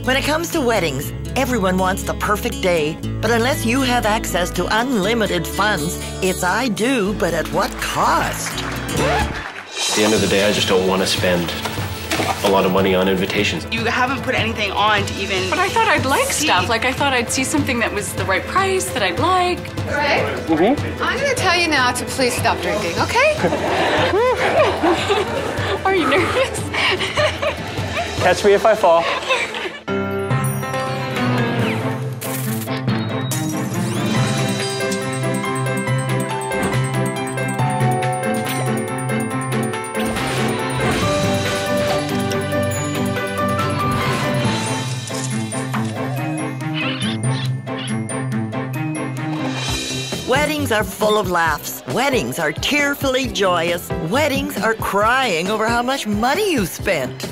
When it comes to weddings, everyone wants the perfect day, but unless you have access to unlimited funds, it's I do, but at what cost? At the end of the day, I just don't want to spend a lot of money on invitations. You haven't put anything on to even... But I thought I'd like stuff. Like, I thought I'd see something that was the right price, that I'd like. Greg, I'm going to tell you now to please stop drinking, okay? Are you nervous? Catch me if I fall. Weddings are full of laughs. Weddings are tearfully joyous. Weddings are crying over how much money you spent.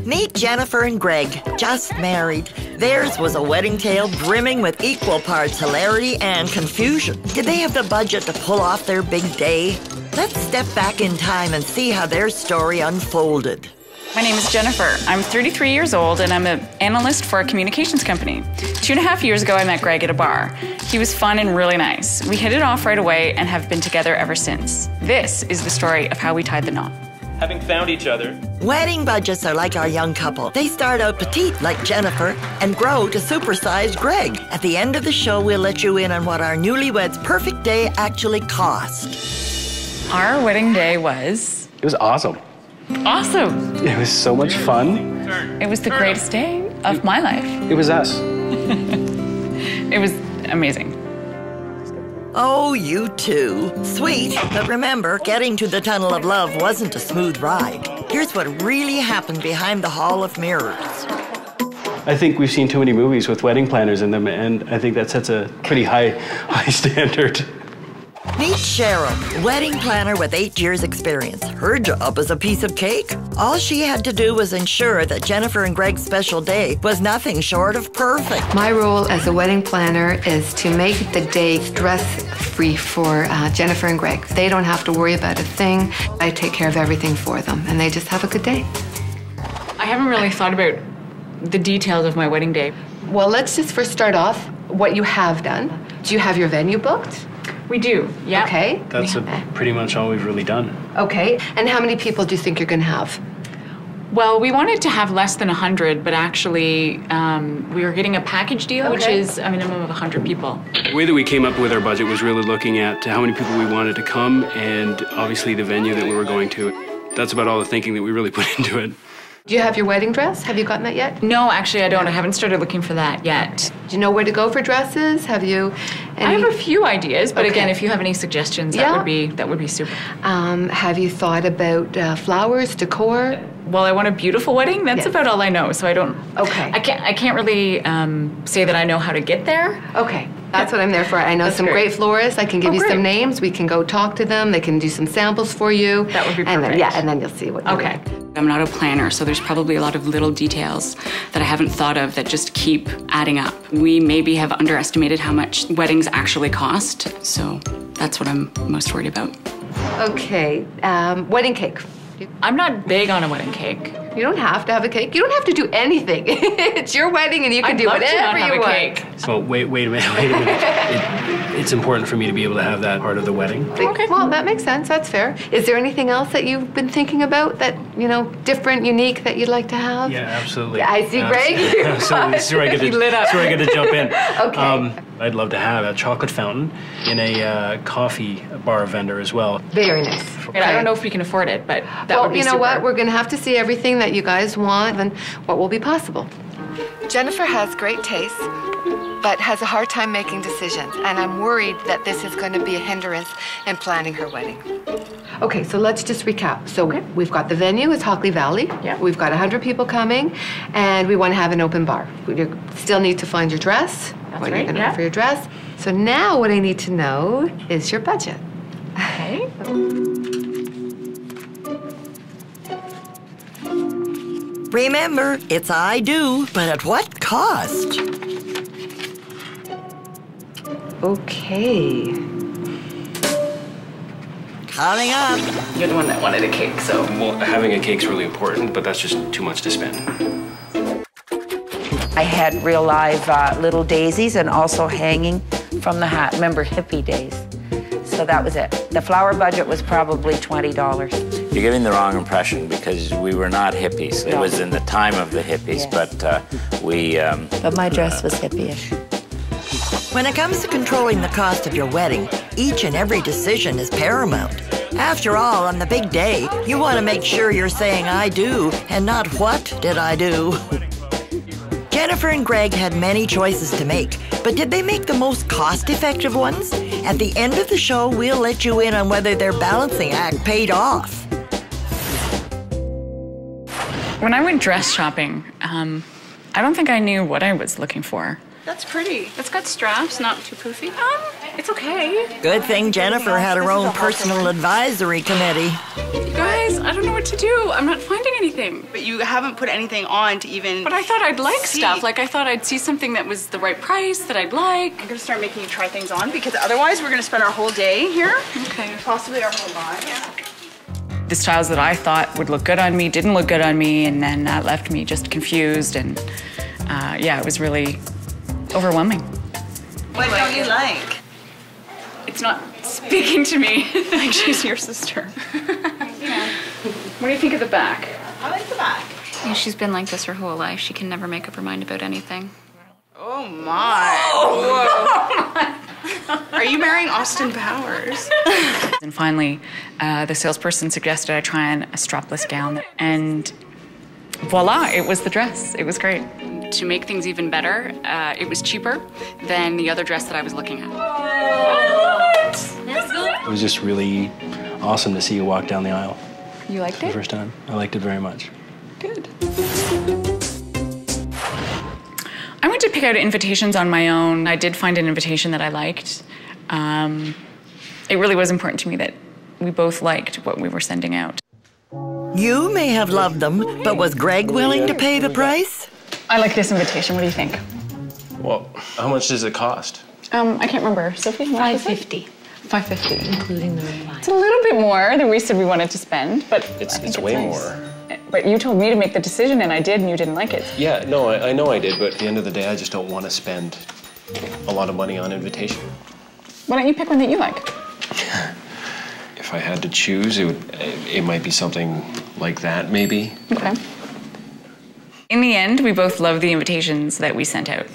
Meet Jennifer and Greg, just married. Theirs was a wedding tale brimming with equal parts hilarity and confusion. Did they have the budget to pull off their big day? Let's step back in time and see how their story unfolded. My name is Jennifer. I'm 33 years old and I'm an analyst for a communications company. 2.5 years ago, I met Greg at a bar. He was fun and really nice. We hit it off right away and have been together ever since. This is the story of how we tied the knot. Having found each other. Wedding budgets are like our young couple. They start out petite like Jennifer and grow to supersized Greg. At the end of the show, we'll let you in on what our newlyweds' perfect day actually cost. Our wedding day was... It was awesome. awesome. It was so much fun. It was the greatest day of my life. It was us. It was amazing. Oh, you too. Sweet, but remember, getting to the tunnel of love wasn't a smooth ride. Here's what really happened behind the Hall of Mirrors. I think we've seen too many movies with wedding planners in them, and I think that sets a pretty high standard. Meet Cheryl, wedding planner with 8 years' experience. Her job was a piece of cake. All she had to do was ensure that Jennifer and Greg's special day was nothing short of perfect. My role as a wedding planner is to make the day stress-free for Jennifer and Greg. They don't have to worry about a thing. I take care of everything for them, and they just have a good day. I haven't really thought about the details of my wedding day. Well, let's just first start off what you have done. Do you have your venue booked? We do, yeah. Okay. That's pretty much all we've really done. Okay. And how many people do you think you're going to have? Well, we wanted to have less than 100, but actually we were getting a package deal, which is a minimum of 100 people. The way that we came up with our budget was really looking at how many people we wanted to come and obviously the venue that we were going to. That's about all the thinking that we really put into it. Do you have your wedding dress? Have you gotten that yet? No, actually I don't. I haven't started looking for that yet. Do you know where to go for dresses? Have you I have a few ideas, but again, if you have any suggestions, that would be super. Have you thought about flowers, decor? Well, I want a beautiful wedding. That's about all I know, so I don't... Okay. I can't really say that I know how to get there. Okay. That's what I'm there for. I know some great florists. I can give you some names. We can go talk to them. They can do some samples for you. That would be perfect. And then, and then you'll see what you want. I'm not a planner, so there's probably a lot of little details that I haven't thought of that just keep adding up. We maybe have underestimated how much weddings actually cost, so that's what I'm most worried about. Okay. Wedding cake. I'm not big on a wedding cake. You don't have to have a cake. You don't have to do anything. It's your wedding and you can do whatever you want. So wait a minute. It's important for me to be able to have that part of the wedding. Okay. Well, that makes sense. That's fair. Is there anything else that you've been thinking about that, different, unique that you'd like to have? Yeah, absolutely. I see, Greg. Absolutely. This is where I get to jump in. Okay. I'd love to have a chocolate fountain in a coffee bar vendor as well. Very nice. Okay. I don't know if we can afford it, but that would be super. You know what? We're going to have to see everything that you guys want and what will be possible. Jennifer has great taste, but has a hard time making decisions, and I'm worried that this is going to be a hindrance in planning her wedding. Okay, so let's just recap. So we've got the venue, it's Hockley Valley. Yeah. We've got 100 people coming, and we want to have an open bar. You still need to find your dress. That's what right, you're going to wear for your dress. So now what I need to know is your budget. Okay. Remember, it's I do, but at what cost? Okay. Coming up. You're the one that wanted a cake, so... Well, having a cake's really important, but that's just too much to spend. I had real live little daisies and also hanging from the hat. Remember hippie days? So that was it. The flower budget was probably $20. You're giving the wrong impression because we were not hippies. It No. was in the time of the hippies, Yes. but we... But my dress was hippie-ish. When it comes to controlling the cost of your wedding, each and every decision is paramount. After all, on the big day, you want to make sure you're saying I do and not what did I do. Jennifer and Greg had many choices to make, but did they make the most cost-effective ones? At the end of the show, we'll let you in on whether their balancing act paid off. When I went dress shopping, I don't think I knew what I was looking for. That's pretty. It's got straps, not too poofy. It's okay. Good thing Jennifer had her own personal advisory committee. You guys, I don't know what to do. I'm not finding anything. But you haven't put anything on to even. But I thought I'd like see. stuff. Like, I thought I'd see something that was the right price that I'd like. I'm gonna start making you try things on because otherwise we're gonna spend our whole day here. Okay. Possibly our whole lives. The styles that I thought would look good on me didn't look good on me, and then that left me just confused. And yeah, it was really overwhelming. What don't you like? It's not speaking to me. Like she's your sister. What do you think of the back? I like the back. Yeah, she's been like this her whole life. She can never make up her mind about anything. Oh my. Whoa. Are you marrying Austin Powers? And finally, the salesperson suggested I try on a strapless gown, and voila, it was the dress. It was great. To make things even better, it was cheaper than the other dress that I was looking at. It was just really awesome to see you walk down the aisle You liked for the it? first time. I liked it very much. Good. I went to pick out invitations on my own. I did find an invitation that I liked. It really was important to me that we both liked what we were sending out. You may have loved them, but was Greg willing to pay the price? I like this invitation. What do you think? Well, how much does it cost? I can't remember. Sophie? $550, $550. including the red wine. It's a little bit more than we said we wanted to spend, but It's way more. But you told me to make the decision, and I did, and you didn't like it. Yeah, no, I know I did, but at the end of the day, I just don't want to spend a lot of money on invitation. Why don't you pick one that you like? If I had to choose, it might be something like that, maybe. Okay. In the end, we both loved the invitations that we sent out,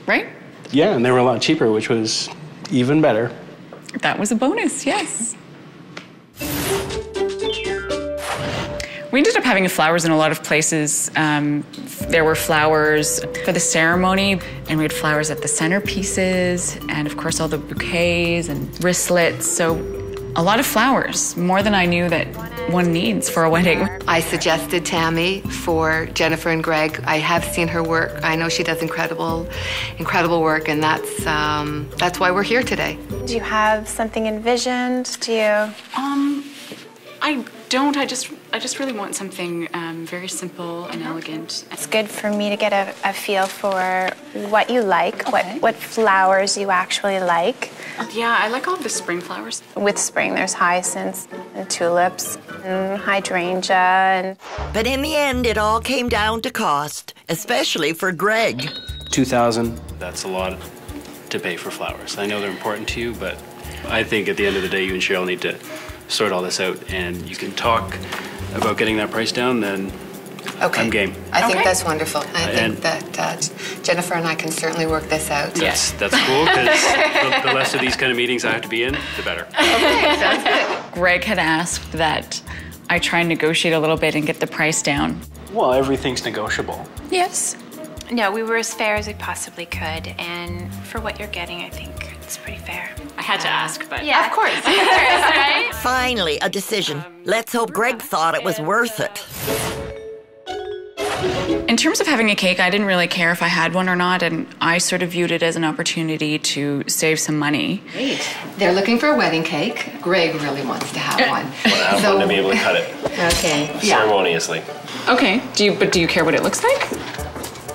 right? Yeah, and they were a lot cheaper, which was even better. That was a bonus, yes. We ended up having flowers in a lot of places. There were flowers for the ceremony, and we had flowers at the centerpieces, and of course all the bouquets and wristlets. So a lot of flowers, more than I knew that one needs for a wedding. I suggested Tammy for Jennifer and Greg. I have seen her work. I know she does incredible work, and that's why we're here today. Do you have something envisioned? Do you? I don't. I just really want something very simple and elegant. It's good for me to get a feel for what you like, what flowers you actually like. Yeah, I like all the spring flowers. With spring, there's hyacinths and tulips and hydrangea and... But in the end, it all came down to cost, especially for Greg. $2,000, that's a lot to pay for flowers. I know they're important to you, but I think at the end of the day, you and Cheryl need to sort all this out, and you can talk about getting that price down, then Okay. I'm game. I think Okay. that's wonderful. I And- think that Jennifer and I can certainly work this out. That's cool, because the less of these kind of meetings I have to be in, the better. Greg had asked that I try and negotiate a little bit and get the price down. Well, everything's negotiable. Yes. No, we were as fair as we possibly could, and for what you're getting, I think it's pretty fair. I had to ask, but... Yeah, of course, right? Finally, a decision. Let's hope Greg thought it was worth it. In terms of having a cake, I didn't really care if I had one or not, and I sort of viewed it as an opportunity to save some money. Great. They're looking for a wedding cake. Greg really wants to have one. I want one to be able to cut it Okay. ceremoniously. Okay. Do you care what it looks like?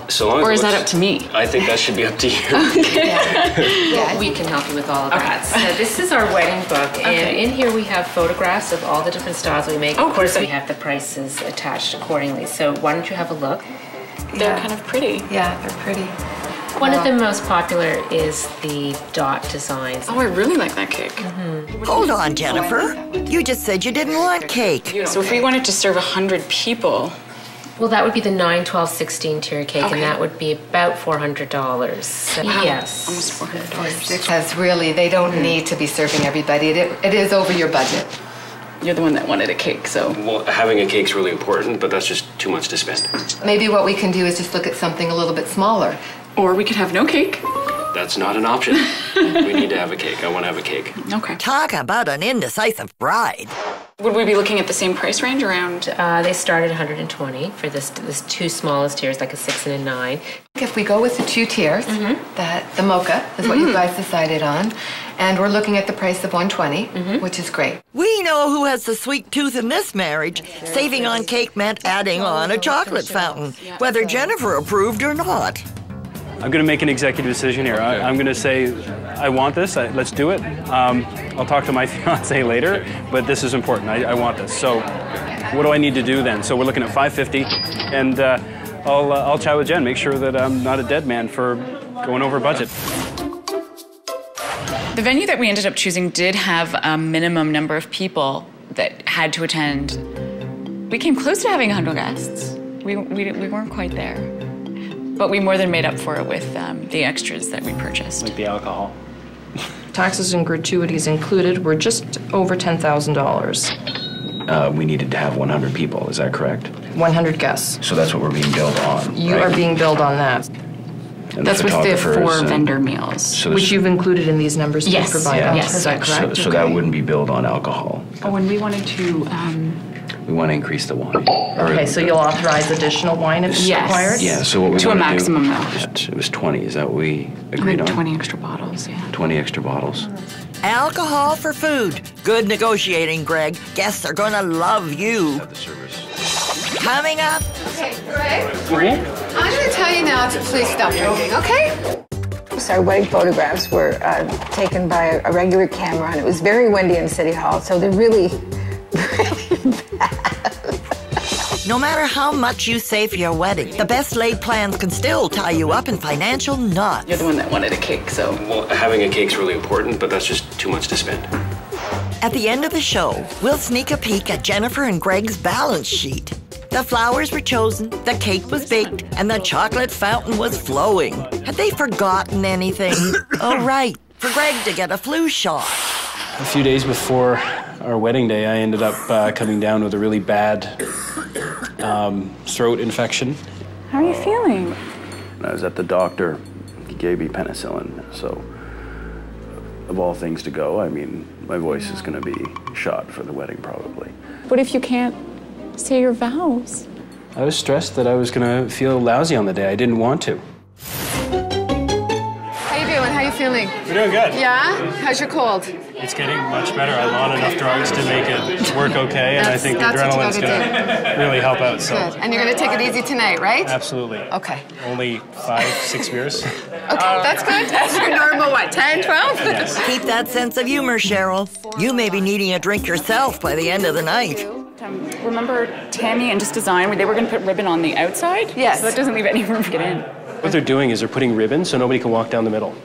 So long as Or it is that looks- up to me? I think that should be up to you. Yeah. We can help you with all of that. So this is our wedding book, and in here we have photographs of all the different styles we make. Of course, we have the prices attached accordingly. So why don't you have a look? They're kind of pretty. Yeah, they're pretty. One of the most popular is the dot designs. Oh, I really like that cake. Hold on, Jennifer. You just said you didn't want cake. So if we wanted to serve 100 people... Well, that would be the 9, 12, 16 tier cake, and that would be about $400. So, yes. Almost $400. Because really, they don't need to be serving everybody. It is over your budget. You're the one that wanted a cake, so... Well, having a cake's really important, but that's just too much to spend. Maybe what we can do is just look at something a little bit smaller. Or we could have no cake. That's not an option. We need to have a cake. I want to have a cake. Okay. Talk about an indecisive bride. Would we be looking at the same price range around? They start at $120 for this two smallest tiers, like a 6 and a 9. If we go with the 2 tiers, that the mocha is what you guys decided on, and we're looking at the price of $120, which is great. We know who has the sweet tooth in this marriage. Saving on cake meant adding on a chocolate fountain, whether Jennifer approved or not. I'm going to make an executive decision here. I'm going to say, I want this. Let's do it. I'll talk to my fiance later, but this is important. I want this. So, what do I need to do then? So we're looking at $550, and I'll chat with Jen. Make sure that I'm not a dead man for going over budget. The venue that we ended up choosing did have a minimum number of people that had to attend. We came close to having 100 guests. We weren't quite there. But we more than made up for it with the extras that we purchased. Like the alcohol. Taxes and gratuities included were just over $10,000. We needed to have 100 people, is that correct? 100 guests. So that's what we're being billed on, You are being billed on that. And that's with the 4 vendor meals. So which you've included in these numbers that you provide us. Yes. Is that correct? So that wouldn't be billed on alcohol. Oh, and we wanted to... We want to increase the wine. Okay, so you'll authorize additional wine if it's required? Yeah, so what we to a want maximum, do, though. It was 20, is that what we agreed on? 20 extra bottles, yeah. 20 extra bottles. Alcohol for food. Good negotiating, Greg. Guests are gonna love you. Have the service. Coming up. Okay, Greg? I'm going to tell you now to please stop drinking, okay? So our wedding photographs were taken by a regular camera, and it was very windy in City Hall, so they're really, really bad. No matter how much you save for your wedding, the best laid plans can still tie you up in financial knots. You're the one that wanted a cake, so... Well, having a cake's really important, but that's just too much to spend. At the end of the show, we'll sneak a peek at Jennifer and Greg's balance sheet. The flowers were chosen, the cake was baked, and the chocolate fountain was flowing. Had they forgotten anything? Oh, right, for Greg to get a flu shot. A few days before our wedding day, I ended up coming down with a really bad throat infection. How are you feeling? When I was at the doctor, he gave me penicillin, so of all things to go, I mean, my voice is going to be shot for the wedding probably. What if you can't say your vows? I was stressed that I was going to feel lousy on the day. I didn't want to. How you doing? How you feeling? We're doing good. Yeah? How's your cold? It's getting much better. I'm on enough drugs to make it work okay, and I think the adrenaline's going to really help out. So. Good. And you're going to take it easy tonight, right? Absolutely. Okay. Only 5, 6 beers. Okay, that's good. That's your normal, what, 10, 12? Yes. Keep that sense of humor, Cheryl. You may be needing a drink yourself by the end of the night. Remember Tammy and Just Design, where they were going to put ribbon on the outside? Yes. So that doesn't leave any room to get in. What they're doing is they're putting ribbons so nobody can walk down the middle.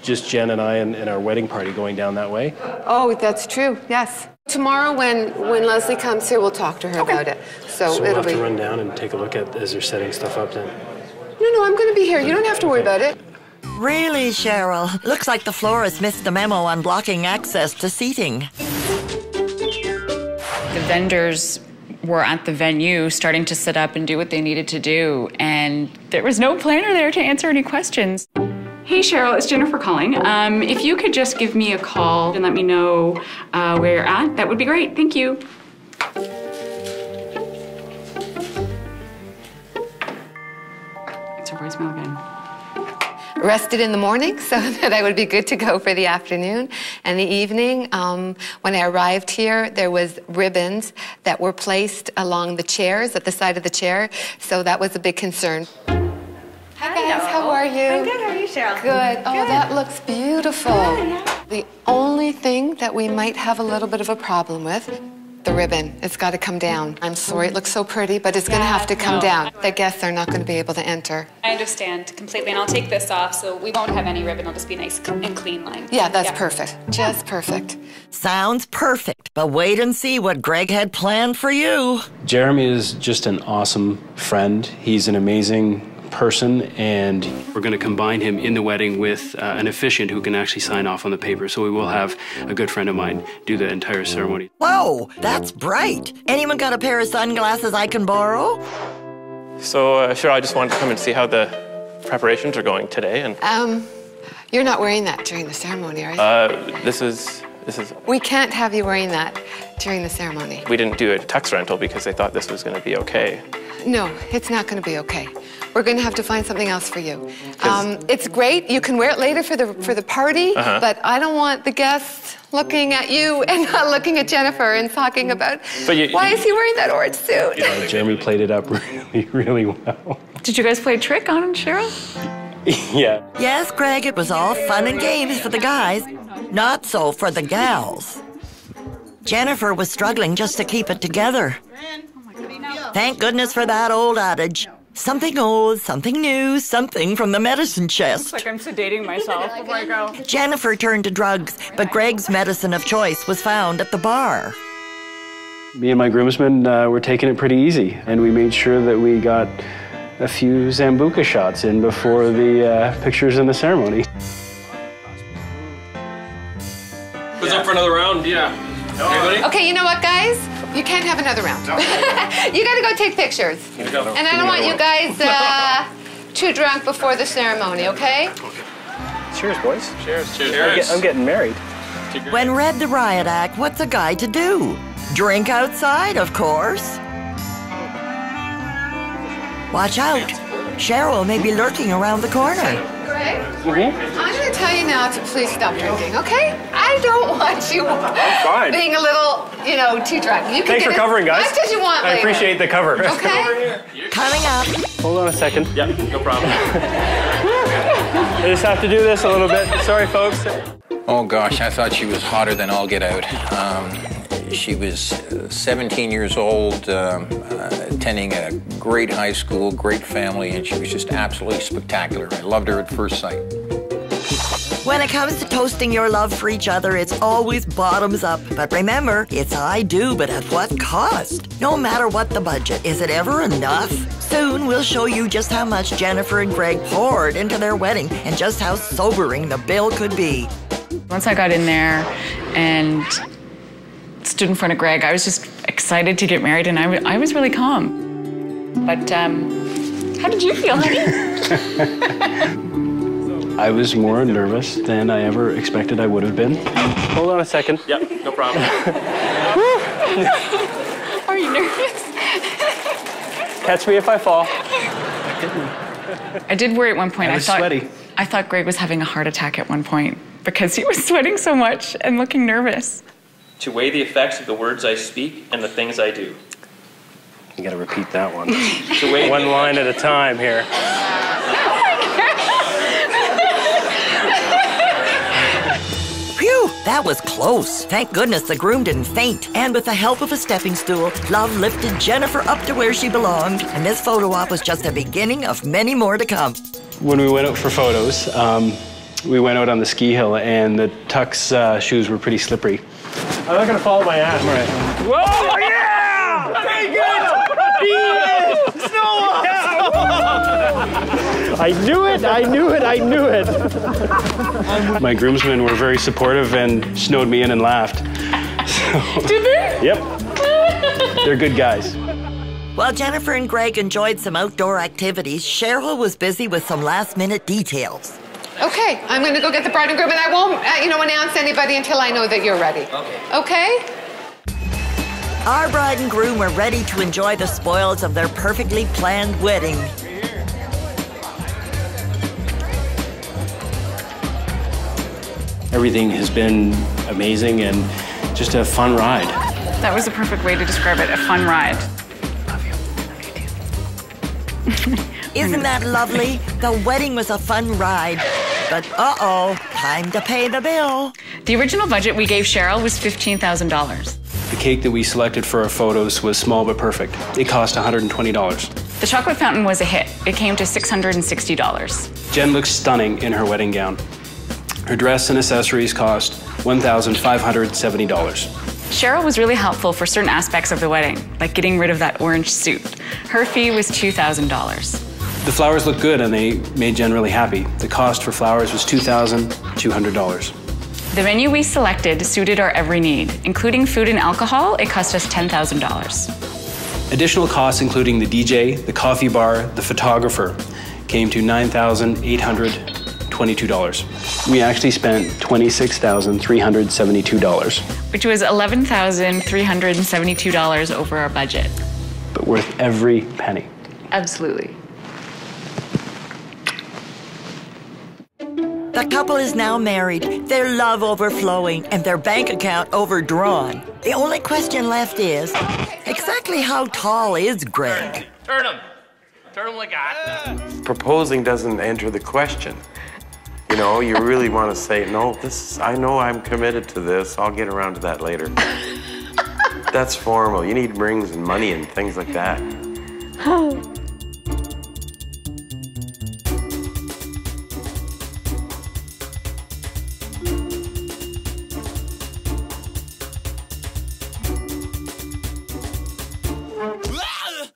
Just Jen and I and our wedding party going down that way. Oh, that's true, yes. Tomorrow when Leslie comes here, we'll talk to her about it. So we'll it'll have be... to run down and take a look at as they're setting stuff up then. No, I'm going to be here. You don't have to worry about it. Really, Cheryl? Looks like the florist missed the memo on blocking access to seating. The vendors were at the venue starting to set up and do what they needed to do, and there was no planner there to answer any questions. Hey Cheryl, it's Jennifer calling. If you could just give me a call and let me know where you're at, that would be great. Thank you. It's her voicemail again. Rested in the morning so that I would be good to go for the afternoon. And the evening, when I arrived here, there was ribbons that were placed along the chairs, at the side of the chair, so that was a big concern. Hi guys, how are you? I'm good, how are you, Cheryl? Good. Oh, that looks beautiful. Good, yeah. The only thing that we might have a little bit of a problem with The ribbon, it's got to come down. I'm sorry, it looks so pretty, but it's going to have to come down. The guests are not going to be able to enter. I understand completely, and I'll take this off so we won't have any ribbon. It'll just be nice and clean line. Yeah, that's perfect. Just perfect. Sounds perfect, but wait and see what Greg had planned for you. Jeremy is just an awesome friend. He's an amazing person, and we're going to combine him in the wedding with an officiant who can actually sign off on the paper. So we will have a good friend of mine do the entire ceremony. Whoa, that's bright. Anyone got a pair of sunglasses I can borrow? So, sure, I just wanted to come and see how the preparations are going today. And you're not wearing that during the ceremony, are you? This is. We can't have you wearing that during the ceremony. We didn't do a tux rental because they thought this was going to be okay. No, it's not going to be okay. We're going to have to find something else for you. It's great. You can wear it later for the party, but I don't want the guests looking at you and not looking at Jennifer and talking about why is he wearing that orange suit? Yeah, Jeremy played it up really, really well. Did you guys play a trick on him, Cheryl? Yeah. Yes, Greg, it was all fun and games for the guys, not so for the gals. Jennifer was struggling just to keep it together. Thank goodness for that old adage. Something old, something new, something from the medicine chest. Looks like I'm sedating myself before I go. Jennifer turned to drugs, but Greg's medicine of choice was found at the bar. Me and my groomsmen were taking it pretty easy, and we made sure that we got a few Zambuca shots in before the pictures in the ceremony. Who's up for another round? Yeah. Anybody? Okay, you know what, guys? You can't have another round. You got to go take pictures. And I don't want you guys too drunk before the ceremony, okay? Cheers, boys. Cheers. Cheers. I'm getting married. When read the riot act, what's a guy to do? Drink outside, of course. Watch out. Cheryl may be lurking around the corner. Greg, I'm going to tell you now to please stop drinking, okay? I don't want you being a little, too drunk. You can Thanks for covering, guys. As much as you want I later. appreciate the cover. Okay? Coming up. Hold on a second. Yeah, no problem. I just have to do this a little bit. Sorry, folks. Oh, gosh, I thought she was hotter than all get out. She was 17 years old, attending a great high school, great family, and she was just absolutely spectacular. I loved her at first sight. When it comes to toasting your love for each other, it's always bottoms up. But remember, it's I do, but at what cost? No matter what the budget, is it ever enough? Soon, we'll show you just how much Jennifer and Greg poured into their wedding and just how sobering the bill could be. Once I got in there and stood in front of Greg, I was just excited to get married, and I was really calm. But how did you feel, honey? I was more nervous than I ever expected I would have been. Hold on a second. Yeah, no problem. Are you nervous? Catch me if I fall. I did worry at one point. I was sweaty. I thought Greg was having a heart attack at one point because he was sweating so much and looking nervous. To weigh the effects of the words I speak and the things I do. You gotta repeat that one. To weigh one line at a time here. Phew, that was close. Thank goodness the groom didn't faint. And with the help of a stepping stool, love lifted Jennifer up to where she belonged. And this photo op was just the beginning of many more to come. When we went out for photos, we went out on the ski hill, and the tux shoes were pretty slippery. I'm not gonna follow my ass. Right. Whoa, yeah! Very good! Snow! I knew it! My groomsmen were very supportive and snowed me in and laughed. So, did they? Yep. They're good guys. While Jennifer and Greg enjoyed some outdoor activities, Cheryl was busy with some last-minute details. Okay, I'm going to go get the bride and groom, and I won't, announce anybody until I know that you're ready. Okay? Our bride and groom were ready to enjoy the spoils of their perfectly planned wedding. Everything has been amazing and just a fun ride. That was the perfect way to describe it, a fun ride. Isn't that lovely? The wedding was a fun ride. But uh-oh, time to pay the bill. The original budget we gave Cheryl was $15,000. The cake that we selected for our photos was small but perfect. It cost $120. The chocolate fountain was a hit. It came to $660. Jen looks stunning in her wedding gown. Her dress and accessories cost $1,570. Cheryl was really helpful for certain aspects of the wedding, like getting rid of that orange suit. Her fee was $2,000. The flowers looked good and they made Jen really happy. The cost for flowers was $2,200. The menu we selected suited our every need. Including food and alcohol, it cost us $10,000. Additional costs, including the DJ, the coffee bar, the photographer, came to $9,822. We actually spent $26,372. Which was $11,372 over our budget. But worth every penny. Absolutely. The couple is now married, their love overflowing, and their bank account overdrawn. The only question left is, exactly how tall is Greg? Turn him like that. Proposing doesn't enter the question. You know, you really want to say, no, I know I'm committed to this. I'll get around to that later. That's formal. You need rings and money and things like that.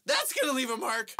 That's gonna leave a mark.